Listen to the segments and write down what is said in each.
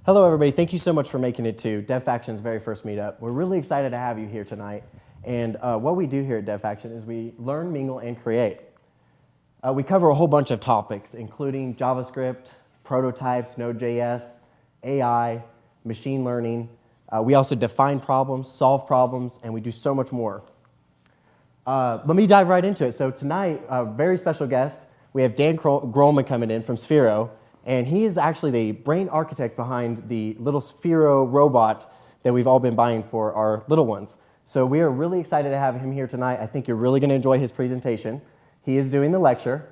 Hello, everybody. Thank you so much for making it to DevFaction's very first meetup. We're really excited to have you here tonight. And what we do here at DevFaction is we learn, mingle, and create. We cover a whole bunch of topics, including JavaScript, prototypes, Node.js, AI, machine learning. We also define problems, solve problems, and we do so much more. Let me dive right into it. So tonight, a very special guest, we have Dan Grollman coming in from Sphero. And he is actually the brain architect behind the little Sphero robot that we've all been buying for our little ones. So we are really excited to have him here tonight. I think you're really going to enjoy his presentation. He is doing the lecture.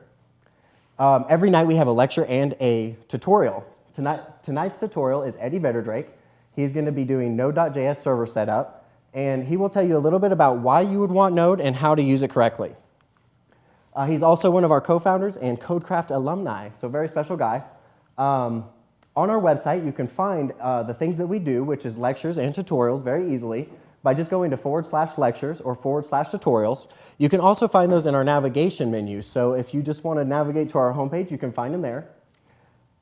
Every night we have a lecture and a tutorial. Tonight's tutorial is Eddie Vedderdrake. He's going to be doing Node.js server setup. And he will tell you a little bit about why you would want Node and how to use it correctly. He's also one of our co-founders and CodeCraft alumni, so very special guy. On our website, you can find the things that we do, which is lectures and tutorials, very easily by just going to /lectures or /tutorials. You can also find those in our navigation menu. So if you just want to navigate to our homepage, you can find them there.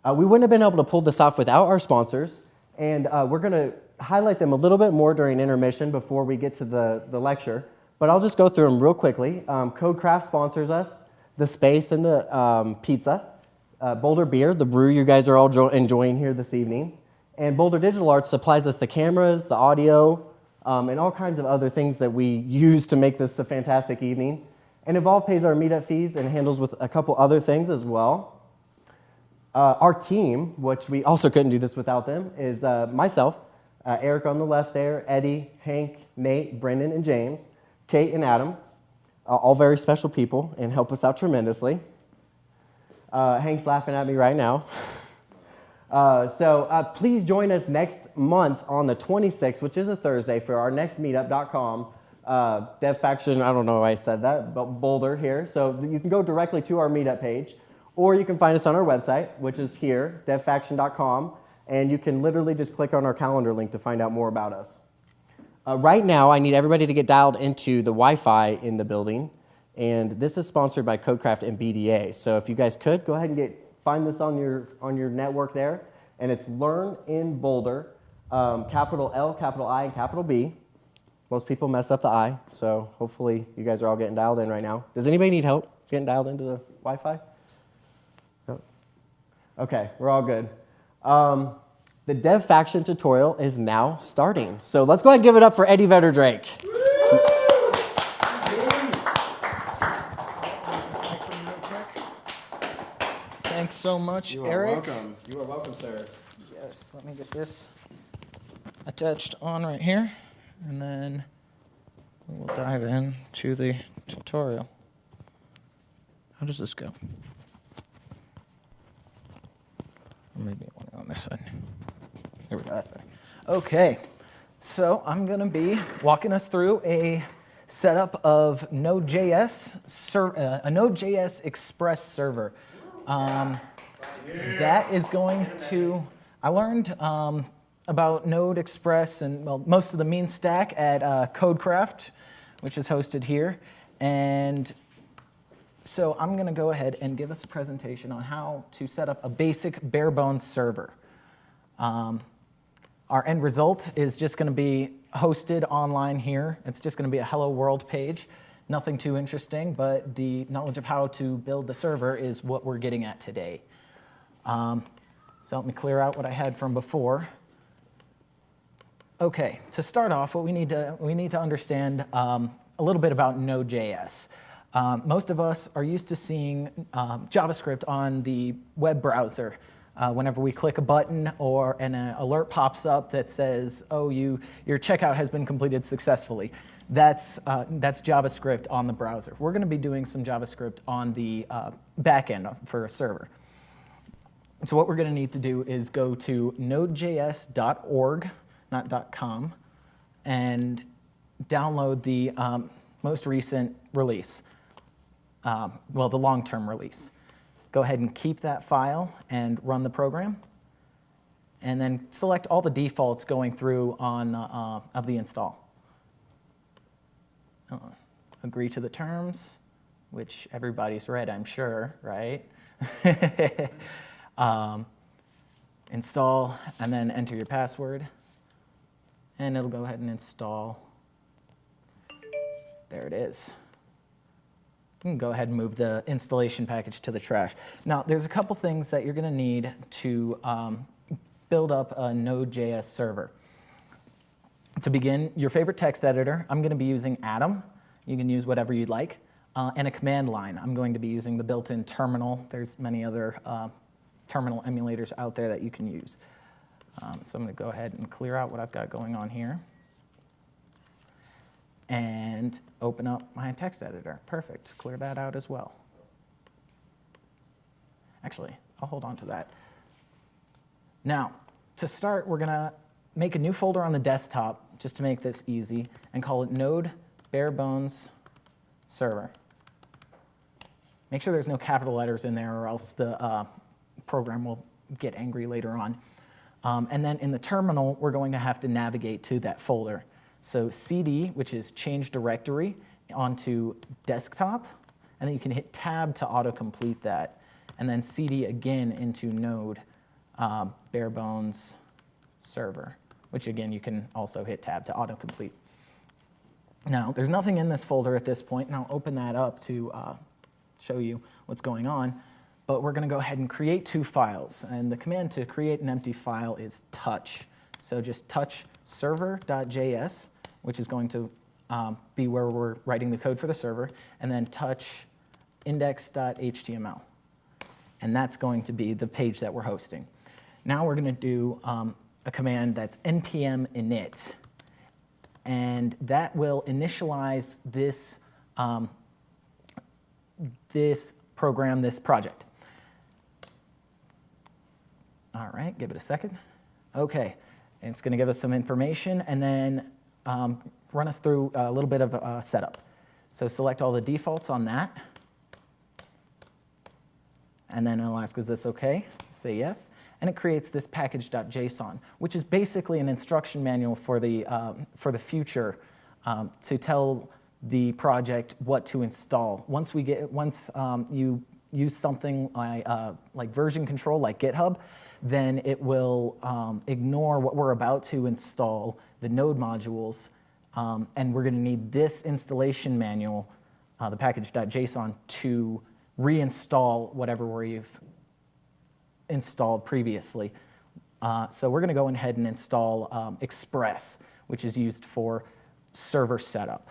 We wouldn't have been able to pull this off without our sponsors, and we're going to highlight them a little bit more during intermission before we get to the lecture. But I'll just go through them real quickly. CodeCraft sponsors us, the space and the pizza. Boulder Beer, the brew you guys are all enjoying here this evening. And Boulder Digital Arts supplies us the cameras, the audio, and all kinds of other things that we use to make this a fantastic evening. And Evolve pays our meetup fees and handles with a couple other things as well. Our team, which we also couldn't do this without them, is myself, Eric on the left there, Eddie, Hank, Nate, Brendan, and James, Kate and Adam, all very special people and help us out tremendously. Hank's laughing at me right now. So please join us next month on the 26th, which is a Thursday, for our next meetup.com. DevFaction, I don't know why I said that, but Boulder here. So you can go directly to our meetup page, or you can find us on our website, which is here, devfaction.com, and you can literally just click on our calendar link to find out more about us. Right now, I need everybody to get dialed into the Wi-Fi in the building. And this is sponsored by CodeCraft and BDA. So if you guys could, go ahead and find this on your network there. And it's Learn in Boulder, capital L, capital I, and capital B. Most people mess up the I, so hopefully you guys are all getting dialed in right now. Does anybody need help getting dialed into the Wi-Fi? No? Okay, we're all good. The DevFaction tutorial is now starting. So let's go ahead and give it up for Eddie Vedderdrake. Thanks so much, You are Eric. welcome. You are welcome, sir. Yes, let me get this attached on right here, and then we'll dive into the tutorial. How does this go? Or maybe on this side. There we go, that's better. Okay, so I'm going to be walking us through a setup of Node.js, a Node.js Express server. That is going to, I learned about Node Express and most of the mean stack at CodeCraft, which is hosted here. And so I'm going to go ahead and give us a presentation on how to set up a basic bare bones server. Our end result is just going to be hosted online here. It's just going to be a hello world page. Nothing too interesting, but the knowledge of how to build the server is what we're getting at today. So let me clear out what I had from before. Okay, to start off, what we need to understand a little bit about Node.js. Most of us are used to seeing JavaScript on the web browser. Whenever we click a button or an alert pops up that says, "Oh, your checkout has been completed successfully." That's JavaScript on the browser. We're going to be doing some JavaScript on the back end for a server. So what we're going to need to do is go to nodejs.org, not .com, and download the most recent release, the long-term release. Go ahead and keep that file and run the program, and then select all the defaults going through of the install. Agree to the terms, which everybody's read, I'm sure, right? install, and then enter your password. And it'll go ahead and install. There it is. You can go ahead and move the installation package to the trash. Now, there's a couple things that you're going to need to build up a Node.js server. To begin, your favorite text editor. I'm going to be using Atom. You can use whatever you'd like. And a command line. I'm going to be using the built-in terminal. There's many other terminal emulators out there that you can use. So I'm going to go ahead and clear out what I've got going on here. And open up my text editor. Perfect. Clear that out as well. Actually, I'll hold on to that. Now, to start, we're going to make a new folder on the desktop, just to make this easy, and call it Node Bare Bones Server. Make sure there's no capital letters in there, or else the program will get angry later on. And then in the terminal, we're going to have to navigate to that folder. So cd, which is change directory, onto desktop, and then you can hit tab to autocomplete that. And then cd again into node bare bones server, which again you can also hit tab to autocomplete. Now, there's nothing in this folder at this point, and I'll open that up to show you what's going on. But we're going to go ahead and create two files. And the command to create an empty file is touch. So just touch server.js, which is going to be where we're writing the code for the server, and then touch index.html. And that's going to be the page that we're hosting. Now we're going to do a command that's npm init. And that will initialize this, this program, this project. All right, give it a second. OK, and it's going to give us some information and then run us through a little bit of setup. So select all the defaults on that. And then it'll ask, is this OK? Say yes. And it creates this package.json, which is basically an instruction manual for the future to tell the project what to install. Once you use something like version control, like GitHub, then it will ignore what we're about to install, the node modules, and we're going to need this installation manual, the package.json, to reinstall whatever we've installed previously. So we're going to go ahead and install Express, which is used for server setup.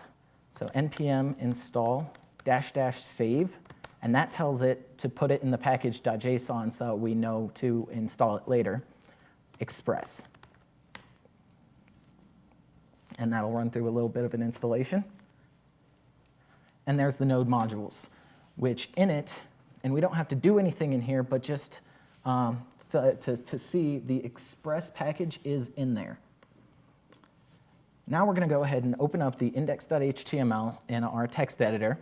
So npm install -- save, and that tells it to put it in the package.json so we know to install it later, Express. And that'll run through a little bit of an installation. And there's the node modules, which in it, and we don't have to do anything in here, but just to see the Express package is in there. Now we're going to go ahead and open up the index.html in our text editor.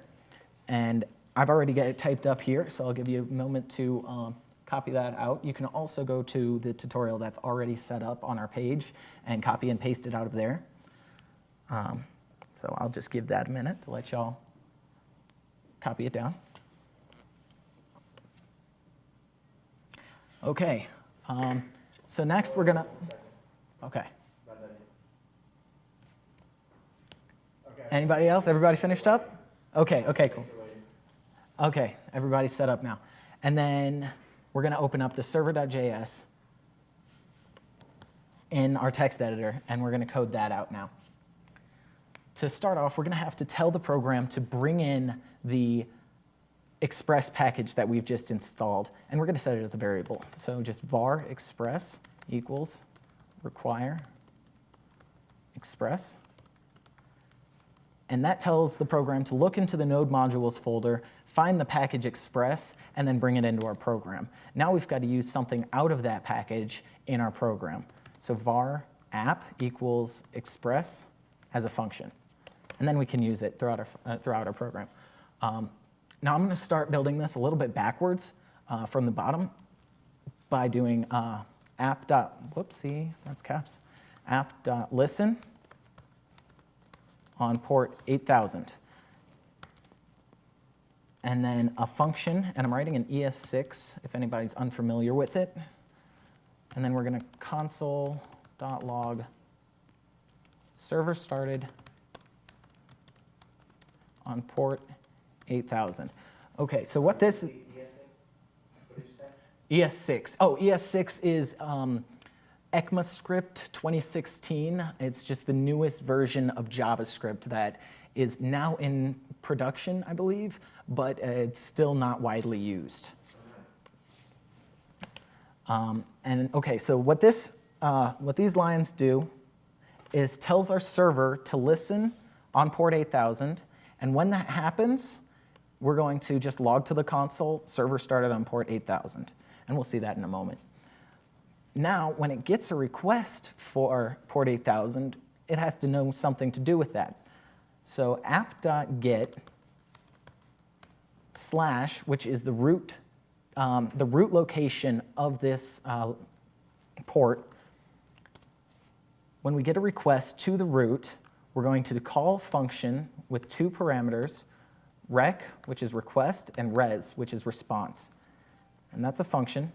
And I've already got it typed up here, so I'll give you a moment to copy that out. You can also go to the tutorial that's already set up on our page and copy and paste it out of there. So I'll just give that a minute to let y'all copy it down. OK. So next we're going to OK. Anybody else? Everybody finished up? OK, cool. OK, everybody's set up now. And then we're going to open up the server.js in our text editor, and we're going to code that out now. To start off, we're going to have to tell the program to bring in the Express package that we've just installed, and we're going to set it as a variable. So just var express equals require express. And that tells the program to look into the node modules folder, find the package Express, and then bring it into our program. Now we've got to use something out of that package in our program. So var app equals express as a function. And then we can use it throughout our program. Now I'm going to start building this a little bit backwards from the bottom by doing app.listen on port 8000. And then a function, and I'm writing an ES6 if anybody's unfamiliar with it. And then we're going to console.log server started on port 8000. Okay, so what this... ES6? What did you say? ES6. Oh, ES6 is ECMAScript 2016. It's just the newest version of JavaScript that is now in production, I believe, but it's still not widely used. And okay, so what these lines do is tells our server to listen on port 8000, and when that happens, we're going to just log to the console, server started on port 8000, and we'll see that in a moment. Now, when it gets a request for port 8000, it has to know something to do with that. So app.get /, which is the root location of this port. When we get a request to the root, we're going to call a function with two parameters, rec, which is request, and res, which is response. And that's a function.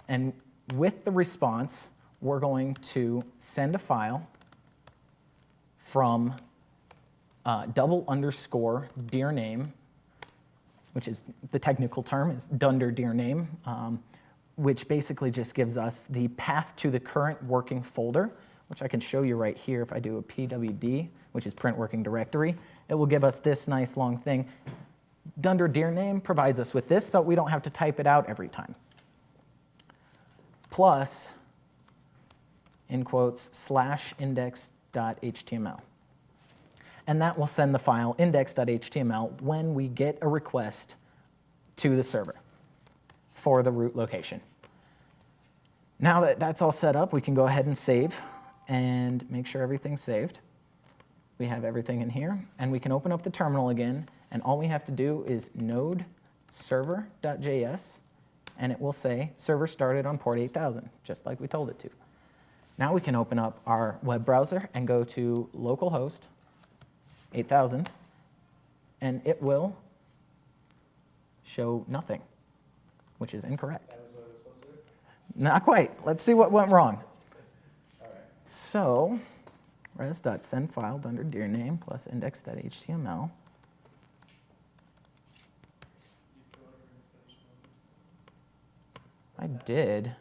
And with the response, we're going to send a file from _dear name, which is the technical term, is dunder dear name, which basically just gives us the path to the current working folder, which I can show you right here if I do a pwd, which is print working directory. It will give us this nice long thing. Dunder dear name provides us with this, so we don't have to type it out every time. Plus, in quotes, /index.html. And that will send the file index.html when we get a request to the server for the root location. Now that that's all set up, we can go ahead and save and make sure everything's saved. We have everything in here, and we can open up the terminal again, and all we have to do is node server.js, and it will say server started on port 8000, just like we told it to. Now we can open up our web browser and go to localhost 8000, and it will show nothing, which is incorrect. That was what it was supposed to do? Not quite. Let's see what went wrong. All right. So res.sendFile under dear name plus index.html. I did.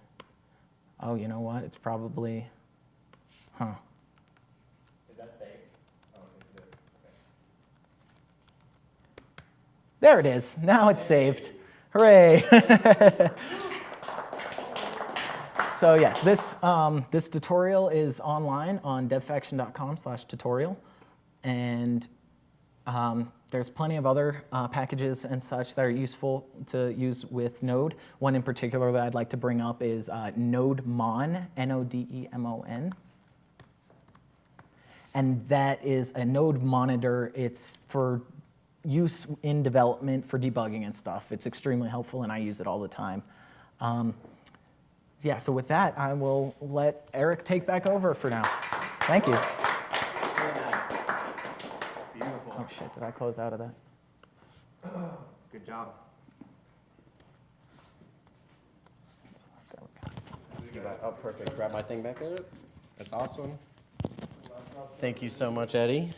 Oh, you know what? It's probably, Is that saved? Oh, yes, it is. Okay. There it is. Now it's saved. Hooray. So yes, this tutorial is online on devfaction.com/tutorial, and there's plenty of other packages and such that are useful to use with Node. One in particular that I'd like to bring up is NodeMon, N-O-D-E-M-O-N. And that is a node monitor. It's for use in development for debugging and stuff. It's extremely helpful, and I use it all the time. Yeah, so with that, I will let Eric take back over for now. Thank you. Very nice. Beautiful. Oh shit, did I close out of that? Good job. Oh, perfect. Grab my thing back up. That's awesome. Thank you so much, Eddie.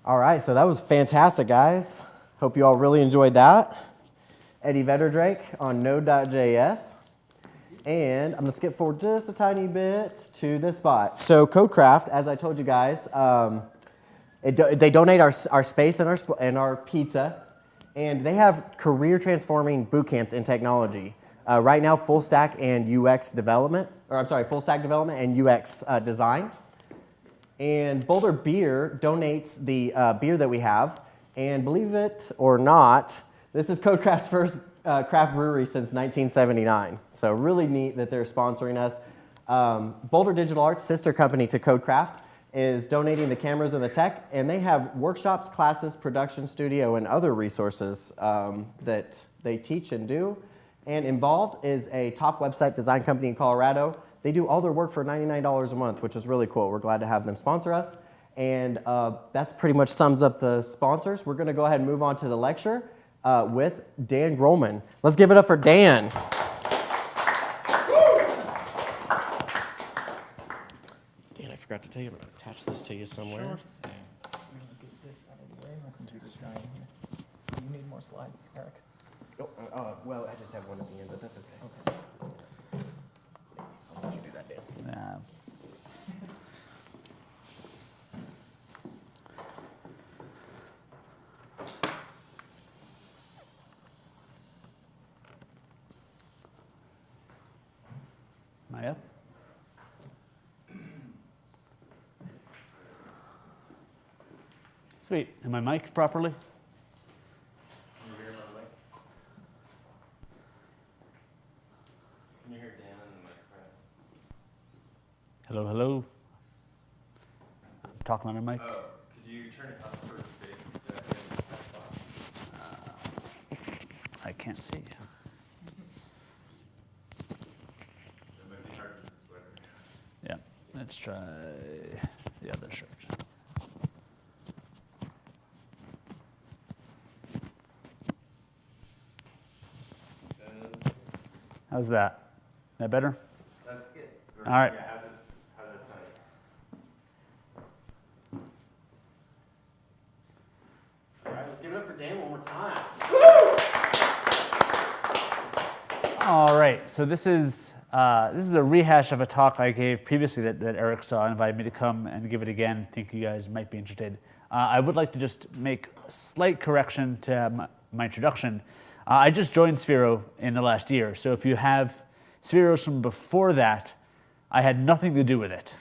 All right, so that was fantastic, guys. Hope you all really enjoyed that. Eddie Vedderdrake on Node.js. And I'm going to skip forward just a tiny bit to this spot. So Codecraft, as I told you guys, they donate our space and our pizza. And they have career-transforming boot camps in technology. Right now, full stack and UX development, full stack development and UX design. And Boulder Beer donates the beer that we have. And believe it or not, this is Codecraft's first craft brewery since 1979. So really neat that they're sponsoring us. Boulder Digital Arts, sister company to Codecraft, is donating the cameras and the tech. And they have workshops, classes, production studio, and other resources that they teach and do. And Involved is a top website design company in Colorado. They do all their work for $99 a month, which is really cool. We're glad to have them sponsor us. And that's pretty much sums up the sponsors. We're going to go ahead and move on to the lecture. with Dan Grollman. Let's give it up for Dan. Dan, I forgot to tell you, I'm going to attach this to you somewhere. Sure thing. I'm going to get this out of the way. My computer's dying here. You need more slides, Eric? Well, I just have one at the end, but that's okay. Okay. I'll let you do that, Dan. Am I up? Sweet. Am I mic'd properly? Can you hear my mic? Can you hear Dan on the microphone? Hello, hello. I'm talking on a mic. Oh, could you turn it up for the space? I can't see. It might be hard with the sweater. Yeah, let's try the other shirt. How's that? That better? That's good. All right. Yeah, how's that sound? All right, let's give it up for Dan one more time. All right. So this is a rehash of a talk I gave previously that Eric saw and invited me to come and give it again. I think you guys might be interested. I would like to just make a slight correction to my introduction. I just joined Sphero in the last year, so if you have Spheros from before that, I had nothing to do with it.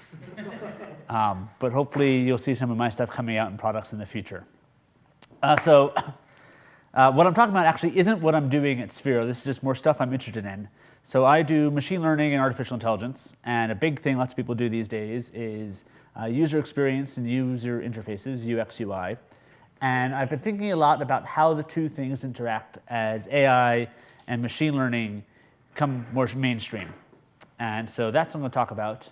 But hopefully you'll see some of my stuff coming out in products in the future. So what I'm talking about actually isn't what I'm doing at Sphero. This is just more stuff I'm interested in. So I do machine learning and artificial intelligence, and a big thing lots of people do these days is user experience and user interfaces, UX, UI. And I've been thinking a lot about how the two things interact as AI and machine learning come more mainstream. And so that's what I'm going to talk about.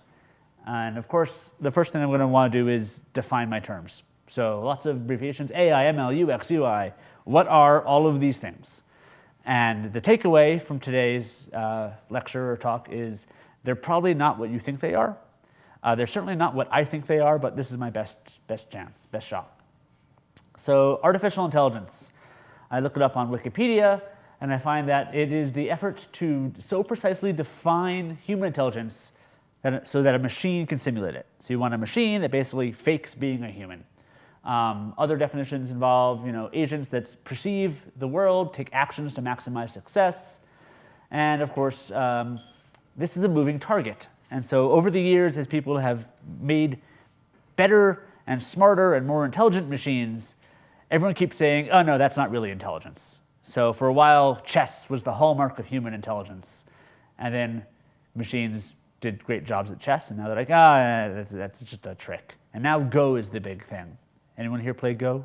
And of course, the first thing I'm going to want to do is define my terms. So lots of abbreviations, AI, ML, UX, UI. What are all of these things? And the takeaway from today's lecture or talk is they're probably not what you think they are. They're certainly not what I think they are, but this is my best chance, best shot. So artificial intelligence. I look it up on Wikipedia, and I find that it is the effort to so precisely define human intelligence so that a machine can simulate it. So you want a machine that basically fakes being a human. Other definitions involve, agents that perceive the world, take actions to maximize success, and of course, this is a moving target. And so over the years, as people have made better and smarter and more intelligent machines, everyone keeps saying, oh no, that's not really intelligence. So for a while, chess was the hallmark of human intelligence. And then machines did great jobs at chess, and now they're like, that's just a trick. And now Go is the big thing. Anyone here play Go?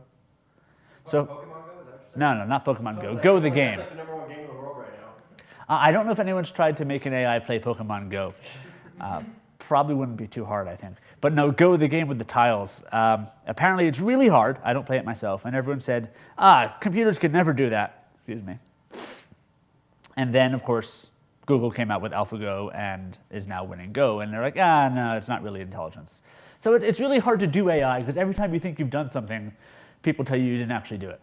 So, Pokemon Go? Is that what you're no, not Pokemon Go. Go the game. That's like the #1 game in the world right now. I don't know if anyone's tried to make an AI play Pokemon Go. Probably wouldn't be too hard, I think. But no, Go the game with the tiles. Apparently it's really hard. I don't play it myself. And everyone said, computers could never do that. Excuse me. And then, of course, Google came out with AlphaGo and is now winning Go. And they're like, no, it's not really intelligence. So it's really hard to do AI because every time you think you've done something, people tell you didn't actually do it.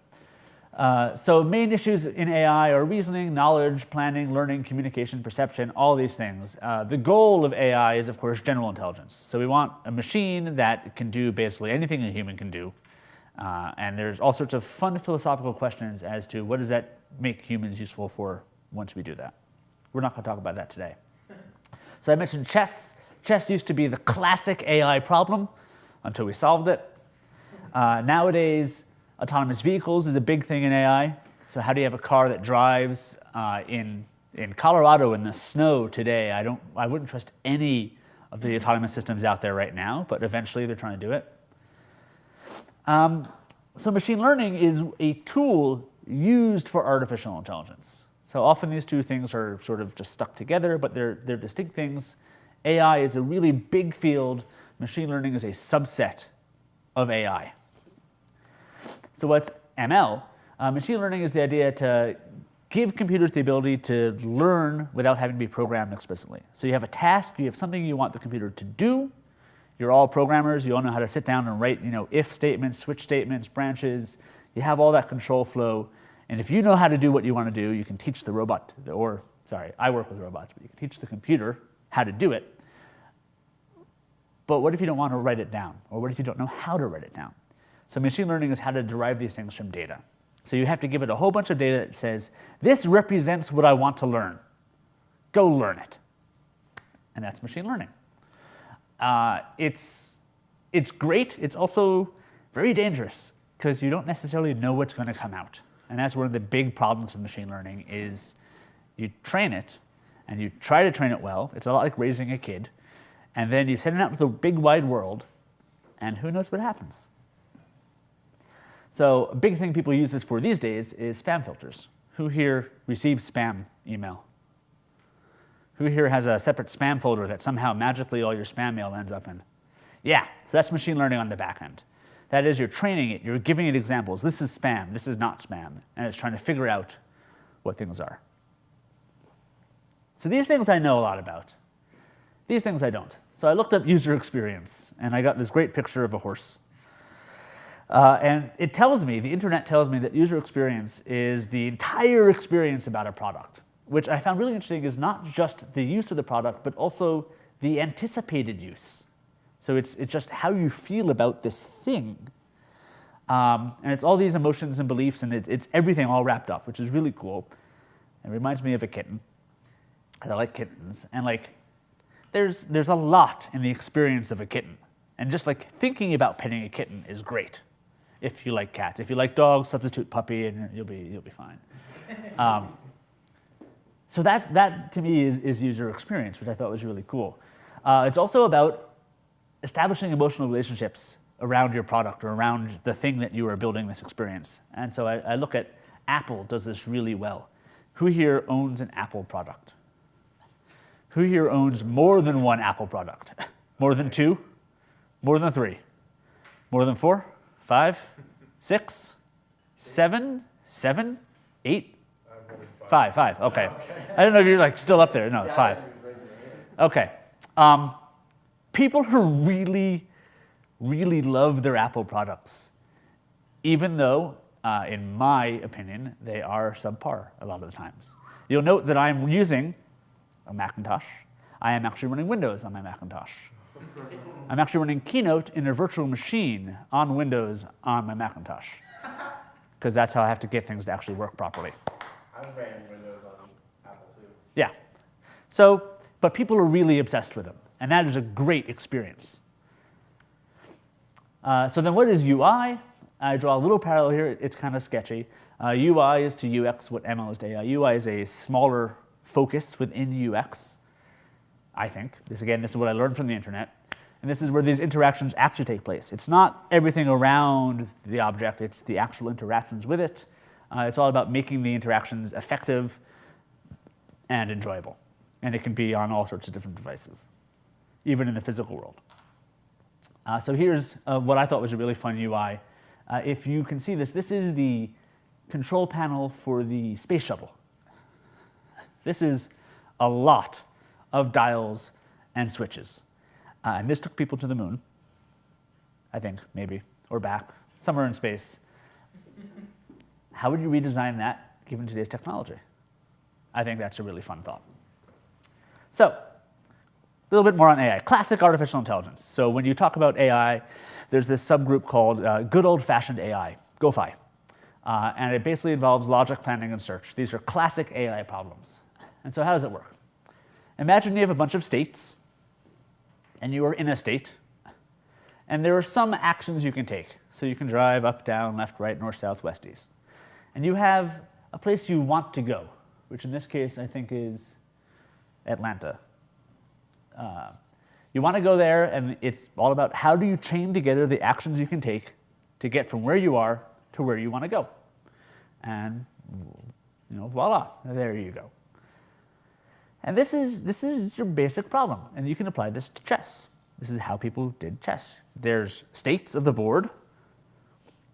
So main issues in AI are reasoning, knowledge, planning, learning, communication, perception, all these things. The goal of AI is, of course, general intelligence. So we want a machine that can do basically anything a human can do. And there's all sorts of fun philosophical questions as to what does that make humans useful for once we do that. We're not going to talk about that today. So I mentioned chess. Chess used to be the classic AI problem until we solved it. Nowadays, autonomous vehicles is a big thing in AI. So how do you have a car that drives in Colorado in the snow today? I wouldn't trust any of the autonomous systems out there right now, but eventually they're trying to do it. So machine learning is a tool used for artificial intelligence. So often these two things are sort of just stuck together, but they're distinct things. AI is a really big field. Machine learning is a subset of AI. So what's ML? Machine learning is the idea to give computers the ability to learn without having to be programmed explicitly. So you have a task, you have something you want the computer to do. You're all programmers, you all know how to sit down and write, if statements, switch statements, branches. You have all that control flow. And if you know how to do what you want to do, you can teach the robot, I work with robots, but you can teach the computer how to do it. But what if you don't want to write it down? Or what if you don't know how to write it down? So machine learning is how to derive these things from data. So you have to give it a whole bunch of data that says, this represents what I want to learn. Go learn it. And that's machine learning. It's great. It's also very dangerous because you don't necessarily know what's going to come out. And that's one of the big problems with machine learning is you train it and you try to train it well. It's a lot like raising a kid. And then you send it out to the big wide world and who knows what happens. So a big thing people use this for these days is spam filters. Who here receives spam email? Who here has a separate spam folder that somehow magically all your spam mail ends up in? Yeah, so that's machine learning on the back end. That is, you're training it, you're giving it examples. This is spam, this is not spam. And it's trying to figure out what things are. So these things I know a lot about. These things I don't. So I looked up user experience, and I got this great picture of a horse. And it tells me, the internet tells me that user experience is the entire experience about a product, which I found really interesting is not just the use of the product, but also the anticipated use. So it's just how you feel about this thing. And it's all these emotions and beliefs, and it's everything all wrapped up, which is really cool. It reminds me of a kitten, because I like kittens. And there's a lot in the experience of a kitten. And just thinking about petting a kitten is great. If you like cats. If you like dogs, substitute puppy, and you'll be fine. So that to me is user experience, which I thought was really cool. It's also about establishing emotional relationships around your product or around the thing that you are building this experience. And so I look at Apple does this really well. Who here owns an Apple product? Who here owns more than one Apple product? More than 2? More than 3? More than 4? 5? 6? 7? 7? 8? 5. Okay. I don't know if you're still up there. No, it's 5. Okay. People who really, really love their Apple products, even though, in my opinion, they are subpar a lot of the times. You'll note that I'm using a Macintosh. I am actually running Windows on my Macintosh. I'm actually running Keynote in a virtual machine on Windows on my Macintosh, because that's how I have to get things to actually work properly. I've ran Windows on Apple too. Yeah. So, but people are really obsessed with them, and that is a great experience. So then what is UI? I draw a little parallel here. It's kind of sketchy. UI is to UX what ML is to AI. UI is a smaller focus within UX, I think. This is what I learned from the internet. And this is where these interactions actually take place. It's not everything around the object. It's the actual interactions with it. It's all about making the interactions effective and enjoyable. And it can be on all sorts of different devices, even in the physical world. So here's what I thought was a really fun UI. If you can see this, this is the control panel for the space shuttle. This is a lot of dials and switches. And this took people to the moon, I think, maybe, or back, somewhere in space. How would you redesign that given today's technology? I think that's a really fun thought. So, a little bit more on AI. Classic artificial intelligence. So when you talk about AI, there's this subgroup called good old-fashioned AI, GoFi. And it basically involves logic, planning, and search. These are classic AI problems. And so how does it work? Imagine you have a bunch of states, and you are in a state, and there are some actions you can take. So you can drive up, down, left, right, north, south, west, east. And you have a place you want to go, which in this case I think is Atlanta. You want to go there, and it's all about how do you chain together the actions you can take to get from where you are to where you want to go. And voila, there you go. And this is your basic problem, and you can apply this to chess. This is how people did chess. There's states of the board,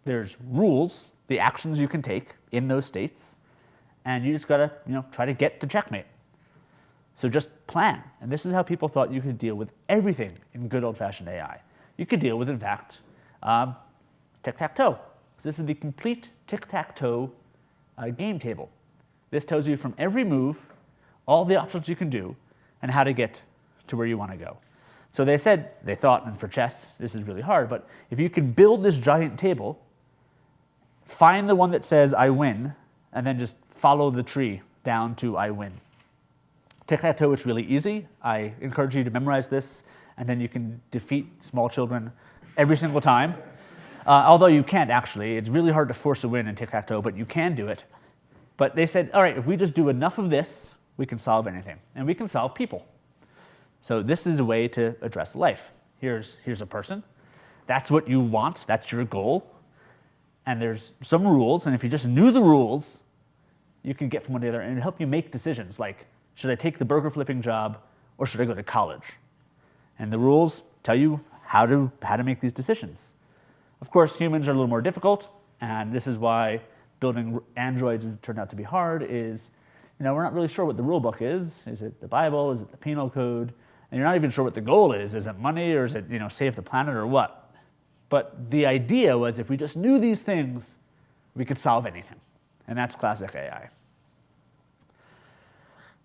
there's rules, the actions you can take in those states, and you just got to try to get to checkmate. So just plan. And this is how people thought you could deal with everything in good old-fashioned AI. You could deal with, in fact, tic-tac-toe. So this is the complete tic-tac-toe game table. This tells you from every move, all the options you can do, and how to get to where you want to go. So they thought, and for chess, this is really hard, but if you could build this giant table, find the one that says I win, and then just follow the tree down to I win. Tic-tac-toe is really easy. I encourage you to memorize this, and then you can defeat small children every single time. Although you can't, actually. It's really hard to force a win in tic-tac-toe, but you can do it. But they said, all right, if we just do enough of this, we can solve anything. And we can solve people. So this is a way to address life. Here's a person. That's what you want. That's your goal. And there's some rules. And if you just knew the rules, you can get from one to the other and help you make decisions like, should I take the burger flipping job or should I go to college? And the rules tell you how to make these decisions. Of course, humans are a little more difficult, and this is why building androids turned out to be hard is, we're not really sure what the rule book is. Is it the Bible? Is it the penal code? And you're not even sure what the goal is. Is it money, or is it, save the planet, or what? But the idea was if we just knew these things, we could solve anything. And that's classic AI.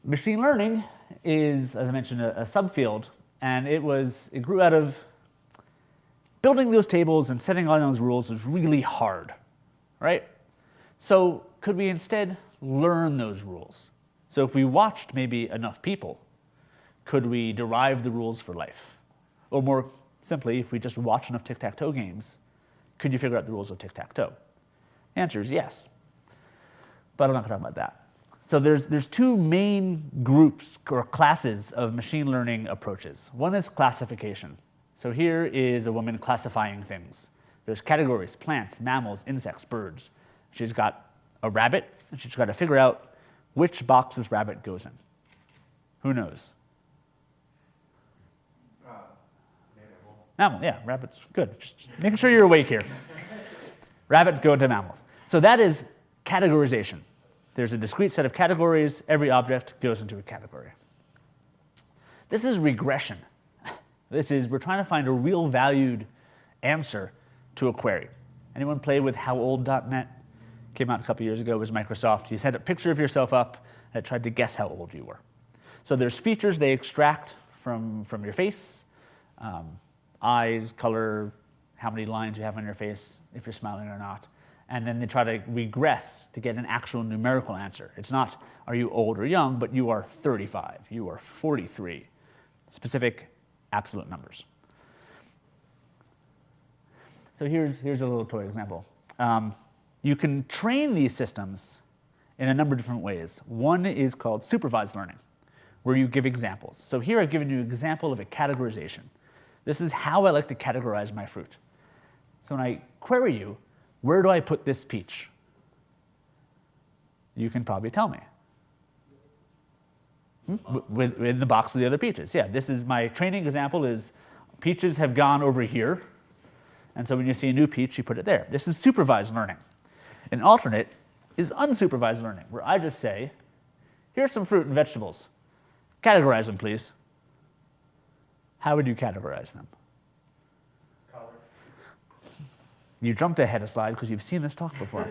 Machine learning is, as I mentioned, a subfield, and it grew out of building those tables and setting all those rules was really hard, right? So could we instead learn those rules? So if we watched maybe enough people, could we derive the rules for life? Or more simply, if we just watch enough tic-tac-toe games, could you figure out the rules of tic-tac-toe? The answer is yes. But I'm not going to talk about that. So there's two main groups or classes of machine learning approaches. One is classification. So here is a woman classifying things. There's categories: plants, mammals, insects, birds. She's got a rabbit, and she's got to figure out which box this rabbit goes in. Who knows? Mammal, yeah, rabbits, good. Just making sure you're awake here. Rabbits go into mammals. So that is categorization. There's a discrete set of categories. Every object goes into a category. This is regression. We're trying to find a real valued answer to a query. Anyone play with HowOld.net? Came out a couple years ago. It was Microsoft. You sent a picture of yourself up and it tried to guess how old you were. So there's features they extract from your face. Eyes, color, how many lines you have on your face, if you're smiling or not. And then they try to regress to get an actual numerical answer. It's not, are you old or young, but you are 35, you are 43. Specific absolute numbers. So here's a little toy example. You can train these systems in a number of different ways. One is called supervised learning, where you give examples. So here I've given you an example of a categorization. This is how I like to categorize my fruit. So when I query you, where do I put this peach? You can probably tell me. In the box with the other peaches. Yeah, this is my training example is peaches have gone over here. And so when you see a new peach, you put it there. This is supervised learning. An alternate is unsupervised learning, where I just say, here's some fruit and vegetables. Categorize them, please. How would you categorize them? Color. You jumped ahead a slide because you've seen this talk before.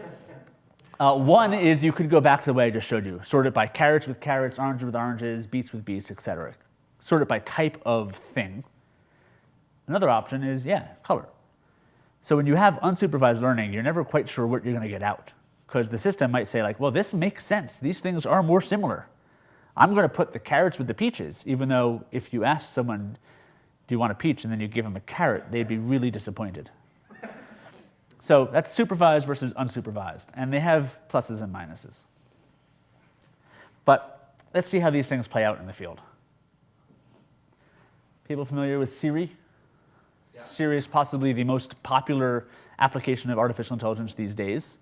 One is you could go back to the way I just showed you. Sort it by carrots with carrots, oranges with oranges, beets with beets, etc. Sort it by type of thing. Another option is, color. So when you have unsupervised learning, you're never quite sure what you're going to get out. Because the system might say, like, well, this makes sense. These things are more similar. I'm going to put the carrots with the peaches, even though if you ask someone, do you want a peach, and then you give them a carrot, they'd be really disappointed. So that's supervised versus unsupervised. And they have pluses and minuses. But let's see how these things play out in the field. People familiar with Siri? Yeah. Siri is possibly the most popular application of artificial intelligence these days.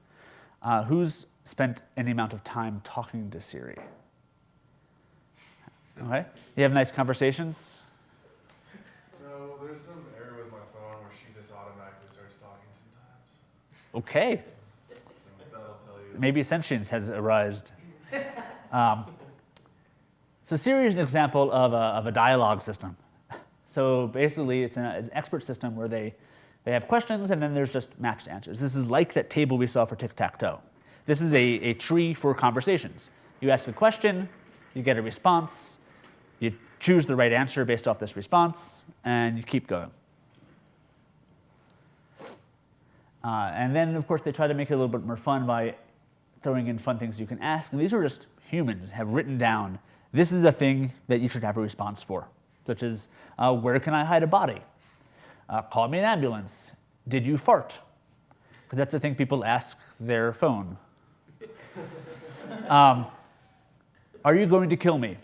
Who's spent any amount of time talking to Siri? Okay. You have nice conversations? No, there's some error with my phone where she just automatically starts talking sometimes. Okay. maybe sentience has arisen. So Siri is an example of a dialogue system. So basically, it's an expert system where they have questions, and then there's just maps to answers. This is like that table we saw for tic-tac-toe. This is a tree for conversations. You ask a question, you get a response, you choose the right answer based off this response, and you keep going. And then, of course, they try to make it a little bit more fun by throwing in fun things you can ask. And these are just humans have written down, this is a thing that you should have a response for, such as, where can I hide a body? Call me an ambulance. Did you fart? Because that's the thing people ask their phone. Are you going to kill me?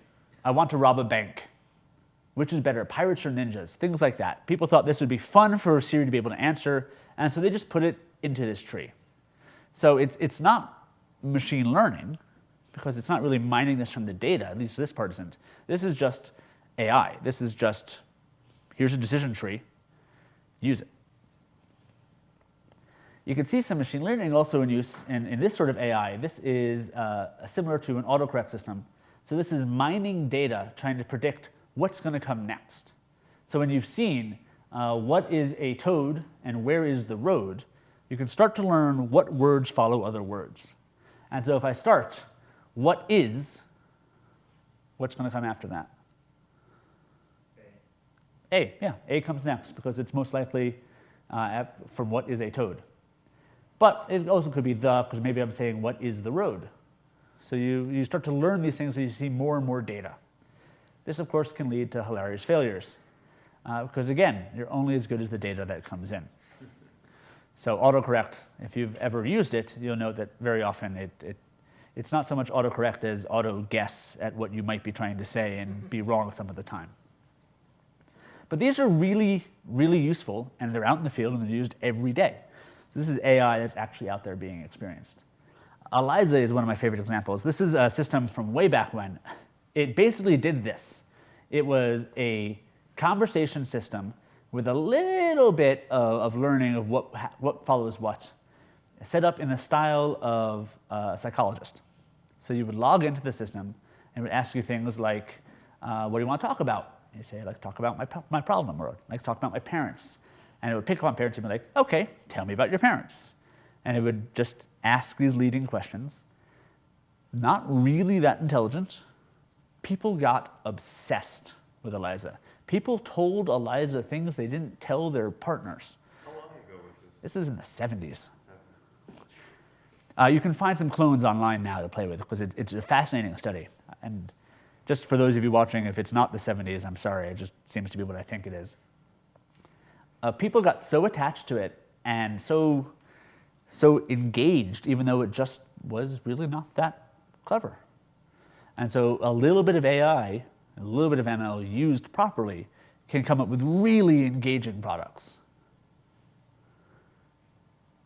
I want to rob a bank. Which is better, pirates or ninjas? Things like that. People thought this would be fun for Siri to be able to answer, and so they just put it into this tree. So it's not machine learning, because it's not really mining this from the data, at least this part isn't. This is just AI. This is just, here's a decision tree, use it. You can see some machine learning also in use in this sort of AI. This is similar to an autocorrect system. So this is mining data, trying to predict what's going to come next. So when you've seen what is a toad and where is the road, you can start to learn what words follow other words. And so if I start, what is, what's going to come after that? A, yeah, A comes next because it's most likely from what is a toad. But it also could be the, because maybe I'm saying what is the road. So you start to learn these things as you see more and more data. This, of course, can lead to hilarious failures. Because again, you're only as good as the data that comes in. So autocorrect, if you've ever used it, you'll know that very often it's not so much autocorrect as auto-guess at what you might be trying to say and be wrong some of the time. But these are really, really useful, and they're out in the field and they're used every day. So this is AI that's actually out there being experienced. Eliza is one of my favorite examples. This is a system from way back when. It basically did this. It was a conversation system with a little bit of learning of what follows what, set up in the style of a psychologist. So you would log into the system and it would ask you things like, what do you want to talk about? And you say, I'd like to talk about my problem, or I'd like to talk about my parents. And it would pick up on parents and be like, okay, tell me about your parents. And it would just ask these leading questions. Not really that intelligent. People got obsessed with Eliza. People told Eliza things they didn't tell their partners. How long ago was this? This is in the 70s. You can find some clones online now to play with because it's a fascinating study. And just for those of you watching, if it's not the 70s, I'm sorry. It just seems to be what I think it is. People got so attached to it and so engaged, even though it just was really not that clever. And so a little bit of AI, a little bit of ML used properly can come up with really engaging products.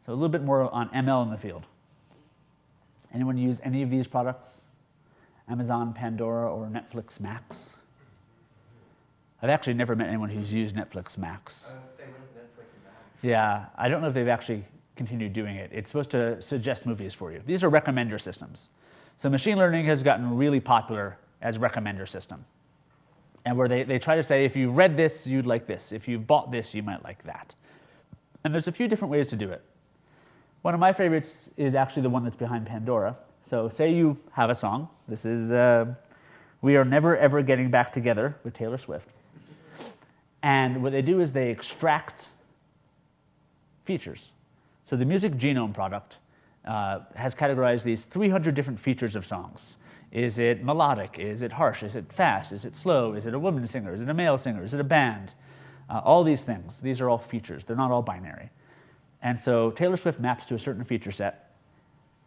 So a little bit more on ML in the field. Anyone use any of these products? Amazon, Pandora, or Netflix Max? I've actually never met anyone who's used Netflix Max. I was saying, what is Netflix Max? Yeah, I don't know if they've actually continued doing it. It's supposed to suggest movies for you. These are recommender systems. So machine learning has gotten really popular as recommender system. And where they try to say, if you read this, you'd like this. If you've bought this, you might like that. And there's a few different ways to do it. One of my favorites is actually the one that's behind Pandora. So say you have a song. This is We Are Never Ever Getting Back Together with Taylor Swift. And what they do is they extract features. So the Music Genome product has categorized these 300 different features of songs. Is it melodic? Is it harsh? Is it fast? Is it slow? Is it a woman singer? Is it a male singer? Is it a band? All these things. These are all features. They're not all binary. And so Taylor Swift maps to a certain feature set,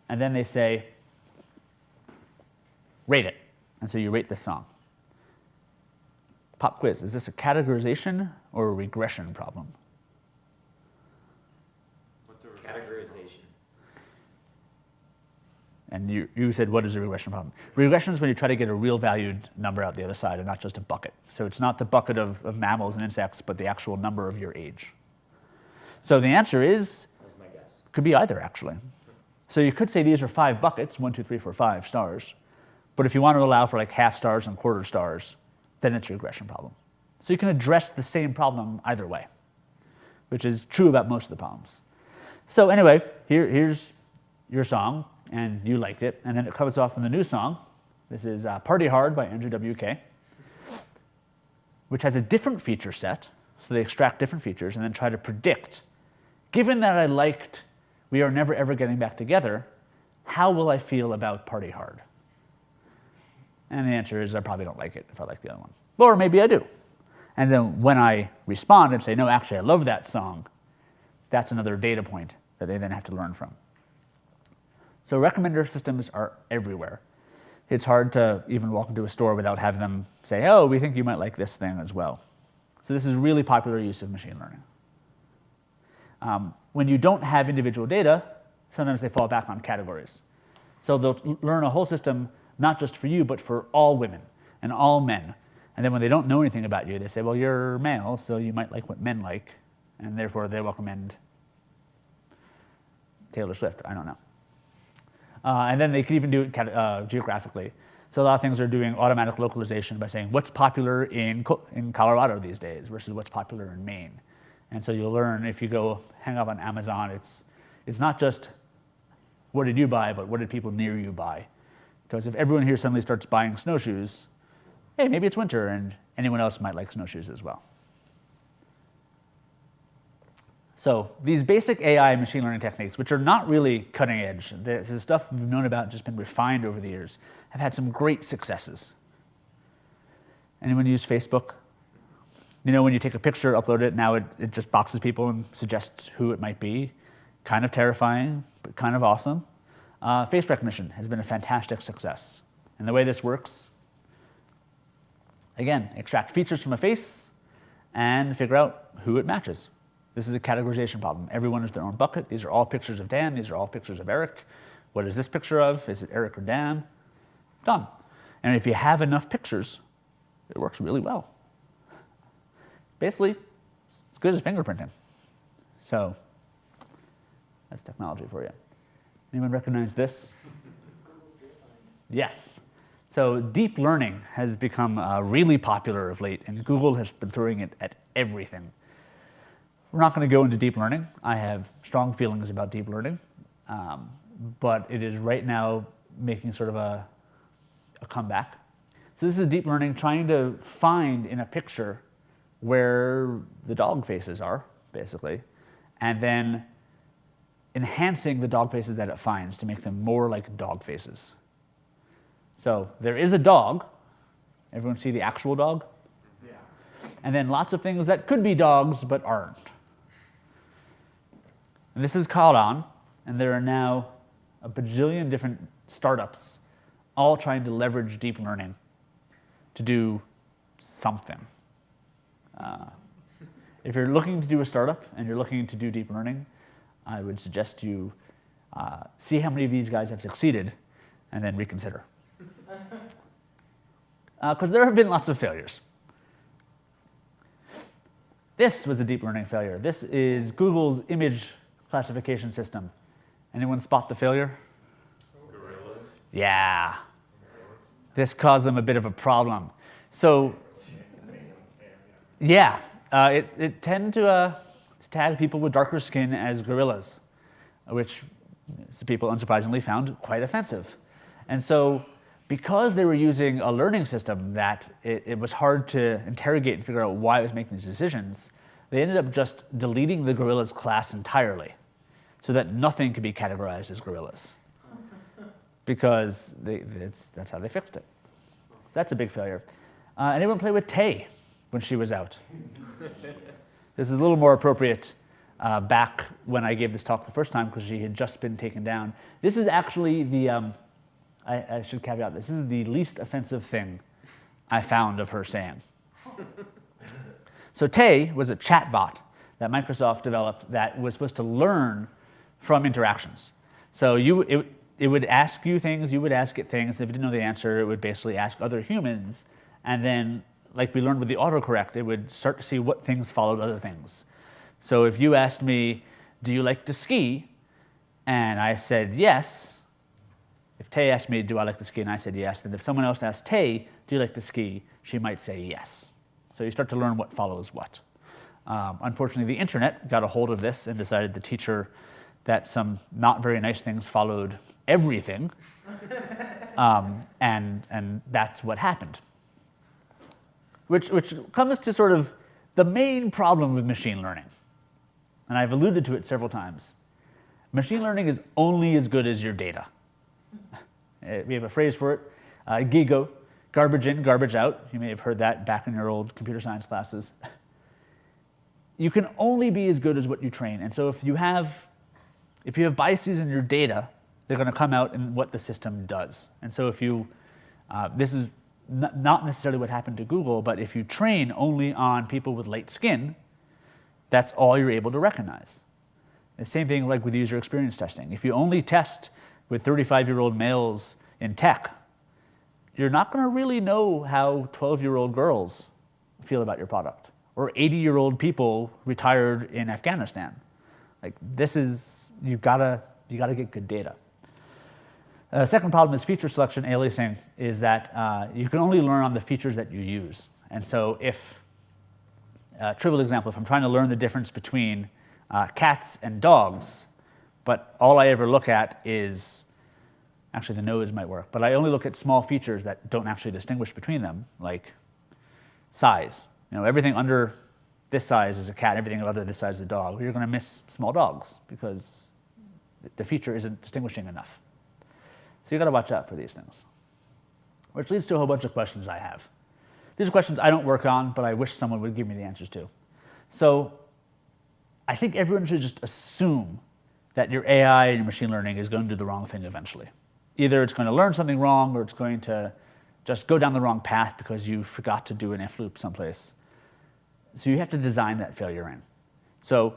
and then they say, rate it. And so you rate this song. Pop quiz. Is this a categorization or a regression problem? What's a Categorization. And you said, what is a regression problem? Regression is when you try to get a real valued number out the other side and not just a bucket. So it's not the bucket of mammals and insects, but the actual number of your age. So the answer is, That was my guess. could be either, actually. So you could say these are 5 buckets, 1, 2, 3, 4, 5 stars. But if you want to allow for like half stars and quarter stars, then it's a regression problem. So you can address the same problem either way, which is true about most of the problems. So anyway, here's your song, and you liked it, and then it comes off in the new song. This is Party Hard by Andrew WK, which has a different feature set, so they extract different features and then try to predict, given that I liked We Are Never Ever Getting Back Together, how will I feel about Party Hard? And the answer is I probably don't like it if I like the other one. Or maybe I do. And then when I respond and say, no, actually, I love that song, that's another data point that they then have to learn from. So recommender systems are everywhere. It's hard to even walk into a store without having them say, oh, we think you might like this thing as well. So this is really popular use of machine learning. When you don't have individual data, sometimes they fall back on categories. So they'll learn a whole system, not just for you, but for all women and all men. And then when they don't know anything about you, they say, well, you're male, so you might like what men like, and therefore they recommend Taylor Swift. I don't know. And then they can even do it geographically. So a lot of things are doing automatic localization by saying what's popular in Colorado these days versus what's popular in Maine. And so you'll learn if you go hang up on Amazon, it's not just what did you buy, but what did people near you buy. Because if everyone here suddenly starts buying snowshoes, hey, maybe it's winter and anyone else might like snowshoes as well. So these basic AI and machine learning techniques, which are not really cutting edge, this is stuff we've known about, just been refined over the years, have had some great successes. Anyone use Facebook? You know, when you take a picture, upload it, now it just boxes people and suggests who it might be. Kind of terrifying, but kind of awesome. Face recognition has been a fantastic success. And the way this works, again, extract features from a face and figure out who it matches. This is a categorization problem. Everyone is their own bucket. These are all pictures of Dan. These are all pictures of Eric. What is this picture of? Is it Eric or Dan? Done. And if you have enough pictures, it works really well. Basically, it's good as fingerprinting. So that's technology for you. Anyone recognize this? Yes. So deep learning has become really popular of late, and Google has been throwing it at everything. We're not going to go into deep learning. I have strong feelings about deep learning, but it is right now making sort of a comeback. So this is deep learning trying to find in a picture where the dog faces are, basically, and then enhancing the dog faces that it finds to make them more like dog faces. So there is a dog. Everyone see the actual dog? Yeah. And then lots of things that could be dogs but aren't. And this is caught on, and there are now a bajillion different startups all trying to leverage deep learning to do something. If you're looking to do a startup and you're looking to do deep learning, I would suggest you see how many of these guys have succeeded and then reconsider. Because there have been lots of failures. This was a deep learning failure. This is Google's image classification system. Anyone spot the failure? Gorillas. Yeah. This caused them a bit of a problem. So, yeah, it tended to tag people with darker skin as gorillas, which people unsurprisingly found quite offensive. And so, because they were using a learning system that it was hard to interrogate and figure out why it was making these decisions, they ended up just deleting the gorillas class entirely so that nothing could be categorized as gorillas. Because that's how they fixed it. That's a big failure. Anyone play with Tay when she was out? This is a little more appropriate back when I gave this talk the first time because she had just been taken down. This is actually the, I should caveat this is the least offensive thing I found of her saying. So Tay was a chatbot that Microsoft developed that was supposed to learn from interactions. So it would ask you things, you would ask it things, and if it didn't know the answer, it would basically ask other humans, and then, like we learned with the autocorrect, it would start to see what things followed other things. So if you asked me, do you like to ski? and I said yes, if Tay asked me, do I like to ski, and I said yes, then if someone else asked Tay, do you like to ski, she might say yes. So you start to learn what follows what. Unfortunately, the internet got a hold of this and decided to teach her that some not very nice things followed everything, and that's what happened. Which comes to sort of the main problem with machine learning. And I've alluded to it several times. Machine learning is only as good as your data. We have a phrase for it, GIGO, garbage in, garbage out. You may have heard that back in your old computer science classes. You can only be as good as what you train. And so if you have biases in your data, they're going to come out in what the system does. And so if you, this is not necessarily what happened to Google, but if you train only on people with light skin, that's all you're able to recognize. The same thing like with user experience testing. If you only test with 35-year-old males in tech, you're not going to really know how 12-year-old girls feel about your product, or 80-year-old people retired in Afghanistan. Like this is, you gotta get good data. Second problem is feature selection aliasing, is that you can only learn on the features that you use. And so if, trivial example, if I'm trying to learn the difference between cats and dogs, but all I ever look at is, actually the nose might work, but I only look at small features that don't actually distinguish between them, like size. Everything under this size is a cat, everything under this size is a dog. You're going to miss small dogs because the feature isn't distinguishing enough. So you've got to watch out for these things. Which leads to a whole bunch of questions I have. These are questions I don't work on, but I wish someone would give me the answers to. So I think everyone should just assume that your AI and your machine learning is going to do the wrong thing eventually. Either it's going to learn something wrong, or it's going to just go down the wrong path because you forgot to do an if loop someplace. So you have to design that failure in. So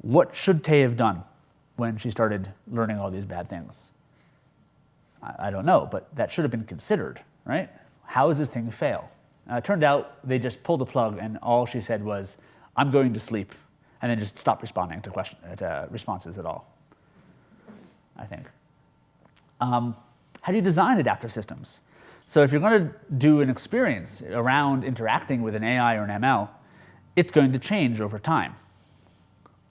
what should Tay have done when she started learning all these bad things? I don't know, but that should have been considered, right? How does this thing fail? It turned out they just pulled the plug, and all she said was, I'm going to sleep, and then just stopped responding to responses at all, I think. How do you design adaptive systems? So if you're going to do an experience around interacting with an AI or an ML, it's going to change over time.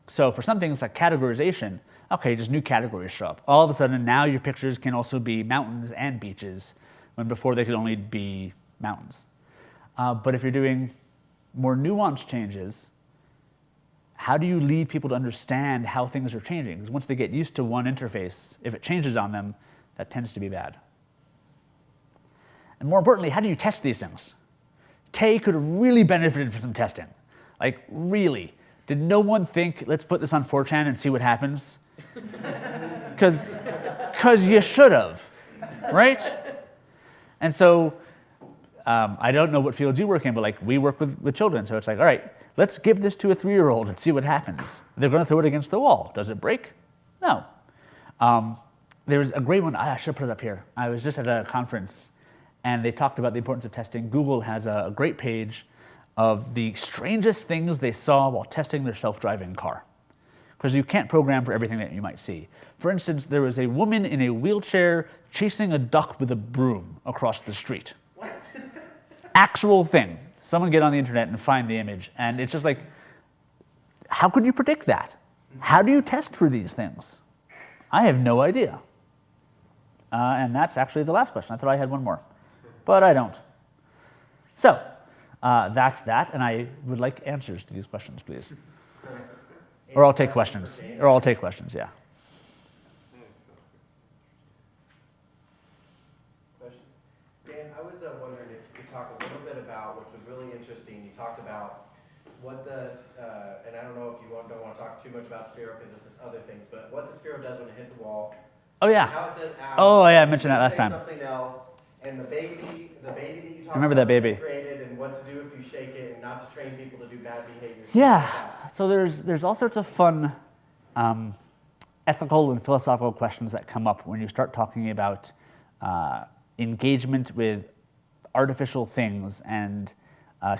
So for some things like categorization, okay, just new categories show up. All of a sudden, now your pictures can also be mountains and beaches, when before they could only be mountains. But if you're doing more nuanced changes, how do you lead people to understand how things are changing? Because once they get used to one interface, if it changes on them, that tends to be bad. And more importantly, how do you test these things? Tay could have really benefited from some testing. Like, really. Did no one think, let's put this on 4chan and see what happens? Because you should have, right? And so I don't know what fields you work in, but like we work with children. So it's like, all right, let's give this to a 3-year-old and see what happens. They're going to throw it against the wall. Does it break? No. There was a great one. I should put it up here. I was just at a conference, and they talked about the importance of testing. Google has a great page of the strangest things they saw while testing their self-driving car. Because you can't program for everything that you might see. For instance, there was a woman in a wheelchair chasing a duck with a broom across the street. What? Actual thing. Someone get on the internet and find the image. And it's just like, how could you predict that? How do you test for these things? I have no idea. And that's actually the last question. I thought I had one more, but I don't. So that's that, and I would like answers to these questions, please. Or I'll take questions. Or I'll take questions, yeah. Question? Dan, I was wondering if you could talk a little bit about, which was really interesting, you talked about what the, and I don't know if you don't want to talk too much about Sphero because this is other things, but what the Sphero does when it hits a wall. Oh, yeah. How it says out. Oh, yeah, I mentioned that last time. Something else, and the baby that you talked Remember that baby. Created, and what to do if you shake it, and not to train people to do bad behaviors. Yeah. So there's all sorts of fun ethical and philosophical questions that come up when you start talking about engagement with artificial things and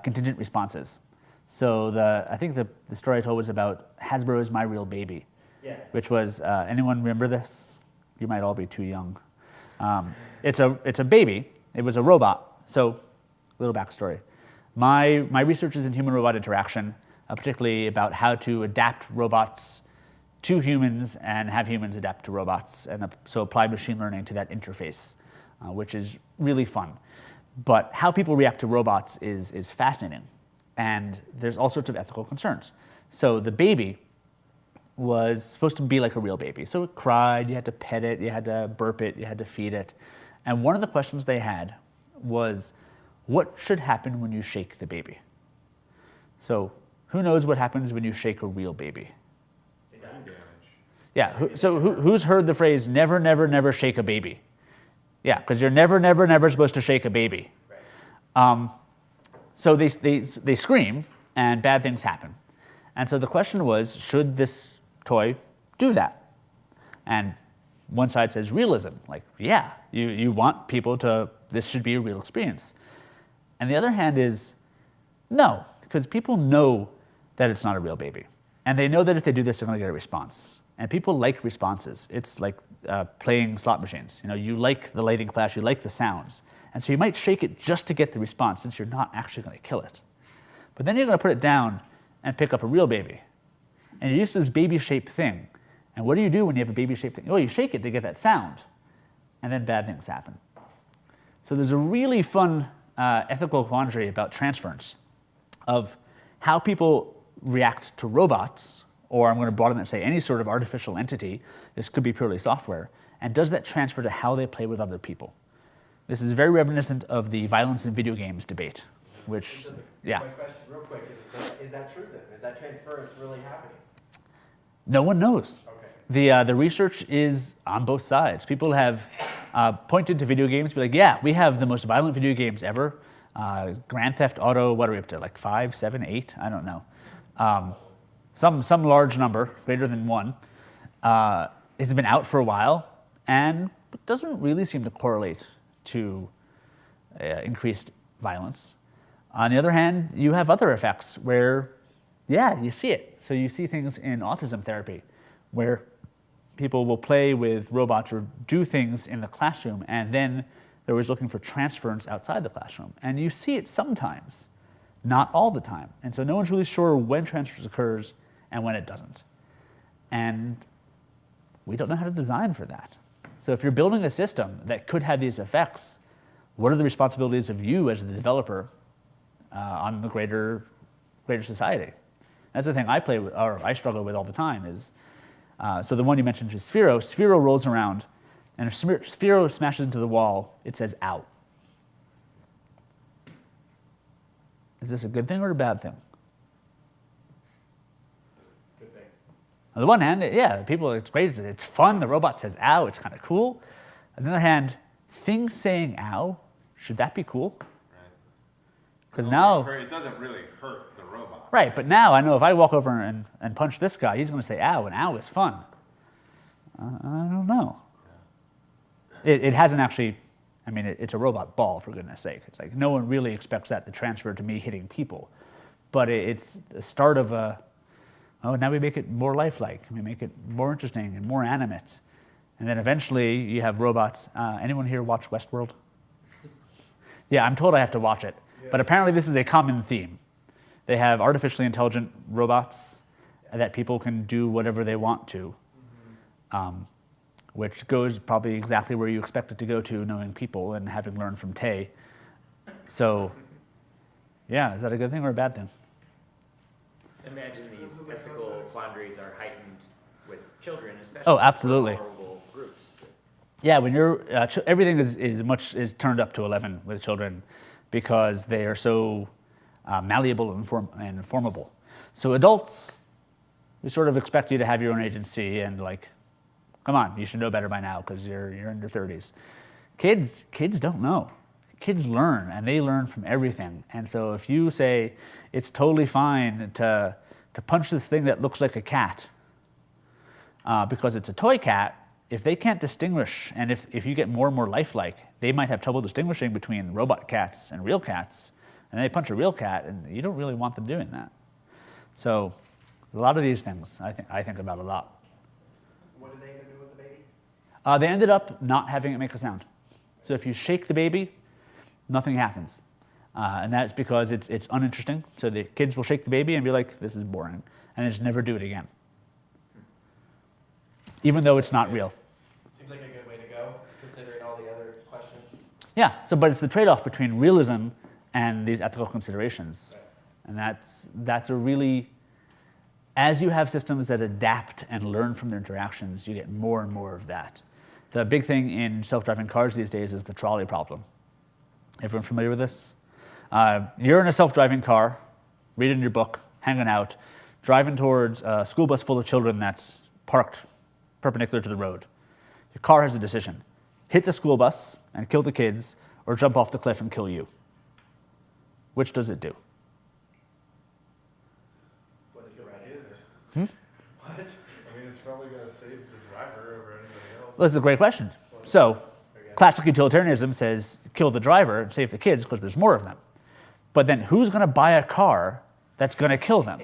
contingent responses. So I think the story I told was about Hasbro's My Real Baby. Yes. which was, anyone remember this? You might all be too young. It's a baby. It was a robot. So, little backstory. My research is in human-robot interaction, particularly about how to adapt robots to humans and have humans adapt to robots, and so apply machine learning to that interface, which is really fun. But how people react to robots is fascinating, and there's all sorts of ethical concerns. So the baby was supposed to be like a real baby. So it cried, you had to pet it, you had to burp it, you had to feed it. And one of the questions they had was, what should happen when you shake the baby? So who knows what happens when you shake a real baby? Brain damage. Yeah, who's heard the phrase, never, never, never shake a baby? Yeah, because you're never, never, never supposed to shake a baby. So they scream, and bad things happen. And so the question was, should this toy do that? And one side says realism, like, yeah, you want people to, this should be a real experience. And the other hand is, no, because people know that it's not a real baby. And they know that if they do this, they're going to get a response. And people like responses. It's like playing slot machines. You know, you like the lighting flash, you like the sounds. And so you might shake it just to get the response, since you're not actually going to kill it. But then you're going to put it down and pick up a real baby. And you're used to this baby-shaped thing. And what do you do when you have a baby-shaped thing? Well, you shake it to get that sound. And then bad things happen. So there's a really fun ethical quandary about transference of how people react to robots, or I'm going to broaden it and say any sort of artificial entity. This could be purely software. And does that transfer to how they play with other people? This is very reminiscent of the violence in video games debate, which, yeah. My question, real quick, is that true then? Is that transference really happening? No one knows. Okay. The research is on both sides. People have pointed to video games, be like, yeah, we have the most violent video games ever. Grand Theft Auto, what are we up to, like 5, 7, 8? I don't know. Some large number, greater than 1. It's been out for a while, and it doesn't really seem to correlate to increased violence. On the other hand, you have other effects where, yeah, you see it. So you see things in autism therapy, where people will play with robots or do things in the classroom, and then they're always looking for transference outside the classroom. And you see it sometimes, not all the time. And so no one's really sure when transference occurs and when it doesn't. And we don't know how to design for that. So if you're building a system that could have these effects, what are the responsibilities of you as the developer on the greater society? That's the thing I play with, or I struggle with all the time is, so the one you mentioned is Sphero. Sphero rolls around, and if Sphero smashes into the wall, it says, ow. Is this a good thing or a bad thing? Good thing. On the one hand, yeah, people, it's great, it's fun, the robot says ow, it's kind of cool. On the other hand, things saying ow, should that be cool? Because now, It doesn't really hurt the robot. right, but now I know if I walk over and punch this guy, he's going to say ow, and ow is fun. I don't know. It hasn't actually, I mean, it's a robot ball, for goodness sake. It's like no one really expects that to transfer to me hitting people. But it's the start of now we make it more lifelike. We make it more interesting and more animate. And then eventually you have robots. Anyone here watch Westworld? Yeah, I'm told I have to watch it. Yes. But apparently this is a common theme. They have artificially intelligent robots that people can do whatever they want to, which goes probably exactly where you expect it to go to, knowing people and having learned from Tay. So, yeah, is that a good thing or a bad thing? Imagine these ethical quandaries are heightened with children, especially Oh, absolutely. vulnerable groups. Yeah, when you're everything is turned up to 11 with children because they are so malleable and formable. So adults, we sort of expect you to have your own agency and like, come on, you should know better by now because you're in your 30s. Kids don't know. Kids learn, and they learn from everything. And so if you say it's totally fine to punch this thing that looks like a cat because it's a toy cat, if they can't distinguish, and if you get more and more lifelike, they might have trouble distinguishing between robot cats and real cats, and they punch a real cat, and you don't really want them doing that. So a lot of these things I think about a lot. They ended up not having it make a sound. So if you shake the baby, nothing happens. And that's because it's uninteresting. So the kids will shake the baby and be like, this is boring. And just never do it again. Even though it's not real. Seems like a good way to go, considering all the other questions. Yeah, but it's the trade-off between realism and these ethical considerations. Right. And that's a really, as you have systems that adapt and learn from their interactions, you get more and more of that. The big thing in self-driving cars these days is the trolley problem. Everyone familiar with this? You're in a self-driving car, reading your book, hanging out, driving towards a school bus full of children that's parked perpendicular to the road. Your car has a decision. Hit the school bus and kill the kids, or jump off the cliff and kill you. Which does it do? What is the right answer? What? I mean, it's probably going to save the driver over anybody else. Well, that's a great question. So, classic utilitarianism says kill the driver and save the kids because there's more of them. But then who's going to buy a car that's going to kill them?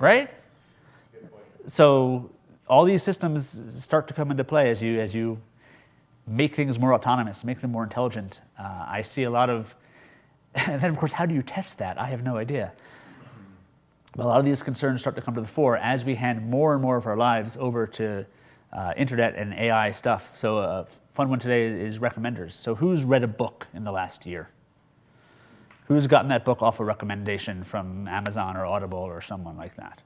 Right? So all these systems start to come into play as you make things more autonomous, make them more intelligent. I see a lot of, and then of course, how do you test that? I have no idea. But a lot of these concerns start to come to the fore as we hand more and more of our lives over to internet and AI stuff. So a fun one today is recommenders. So who's read a book in the last year? Who's gotten that book off a recommendation from Amazon or Audible or someone like that?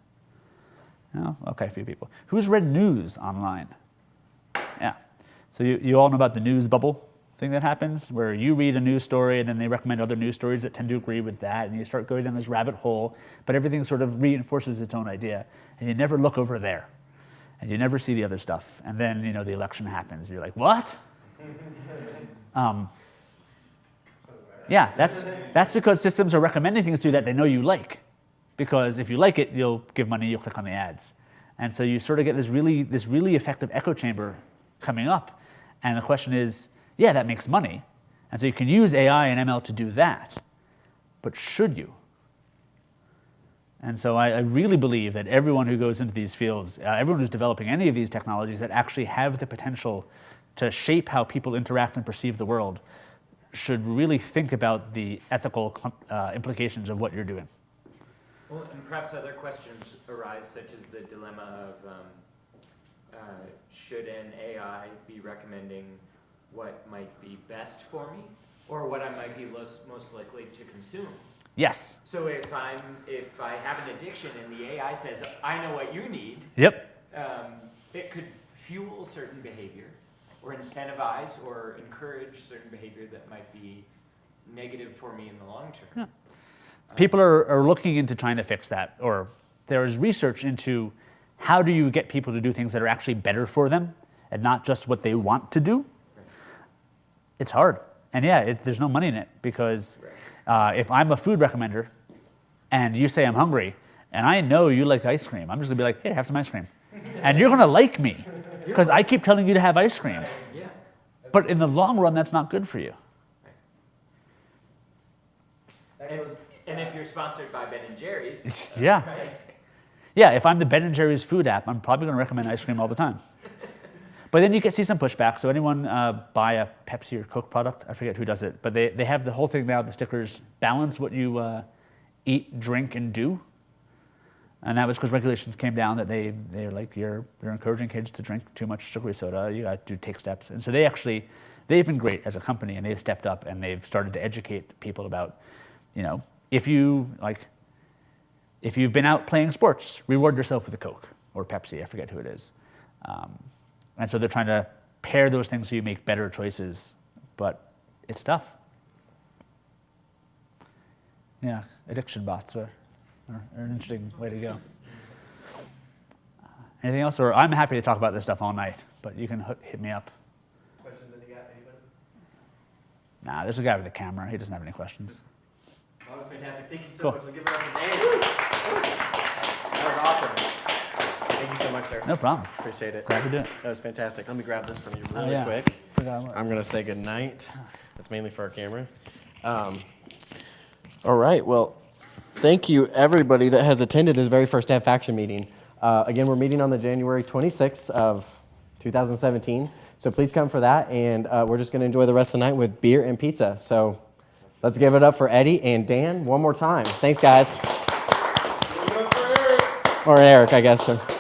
No? Okay, a few people. Who's read news online? Yeah. So you all know about the news bubble thing that happens, where you read a news story and then they recommend other news stories that tend to agree with that, and you start going down this rabbit hole, but everything sort of reinforces its own idea, and you never look over there, and you never see the other stuff. And then, the election happens. You're like, what? Yeah, that's because systems are recommending things to you that they know you like. Because if you like it, you'll give money, you'll click on the ads. And so you sort of get this really effective echo chamber coming up. And the question is, yeah, that makes money. And so you can use AI and ML to do that. But should you? And so I really believe that everyone who goes into these fields, everyone who's developing any of these technologies that actually have the potential to shape how people interact and perceive the world, should really think about the ethical implications of what you're doing. Well, and perhaps other questions arise, such as the dilemma of should an AI be recommending what might be best for me, or what I might be most likely to consume? Yes. So if I have an addiction and the AI says, I know what you need, Yep. It could fuel certain behavior, or incentivize or encourage certain behavior that might be negative for me in the long term. Yeah. People are looking into trying to fix that, or there is research into how do you get people to do things that are actually better for them and not just what they want to do. Right. It's hard. And yeah, there's no money in it, because if I'm a food recommender and you say I'm hungry and I know you like ice cream, I'm just going to be like, hey, have some ice cream. And you're going to like me because I keep telling you to have ice cream. Yeah. But in the long run, that's not good for you. And if you're sponsored by Ben & Jerry's, Yeah. right? Yeah, if I'm the Ben & Jerry's food app, I'm probably going to recommend ice cream all the time. But then you can see some pushback. So anyone buy a Pepsi or Coke product? I forget who does it. But they have the whole thing now, the stickers, balance what you eat, drink, and do. And that was because regulations came down that they're like, you're encouraging kids to drink too much sugary soda. You got to take steps. And so they've been great as a company, and they've stepped up and they've started to educate people about, if you've been out playing sports, reward yourself with a Coke or Pepsi. I forget who it is. And so they're trying to pair those things so you make better choices. But it's tough. Yeah, addiction bots are an interesting way to go. Anything else? Or I'm happy to talk about this stuff all night, but you can hit me up. Questions that you got, anybody? Nah, there's a guy with a camera. He doesn't have any questions. That was fantastic. Thank you so Cool. much. We'll give it up to Dan. That was awesome. Thank you so much, sir. No problem. Appreciate it. Glad to do it. That was fantastic. Let me grab this from you really Oh, yeah. quick. I'm going to say good night. That's mainly for our camera. All right. Well, thank you, everybody that has attended this very first DevFaction meeting. Again, we're meeting on the January 26th of 2017. So please come for that, and we're just going to enjoy the rest of the night with beer and pizza. So let's give it up for Eddie and Dan one more time. Thanks, guys. Give it up for Eric. Or Eric, I guess.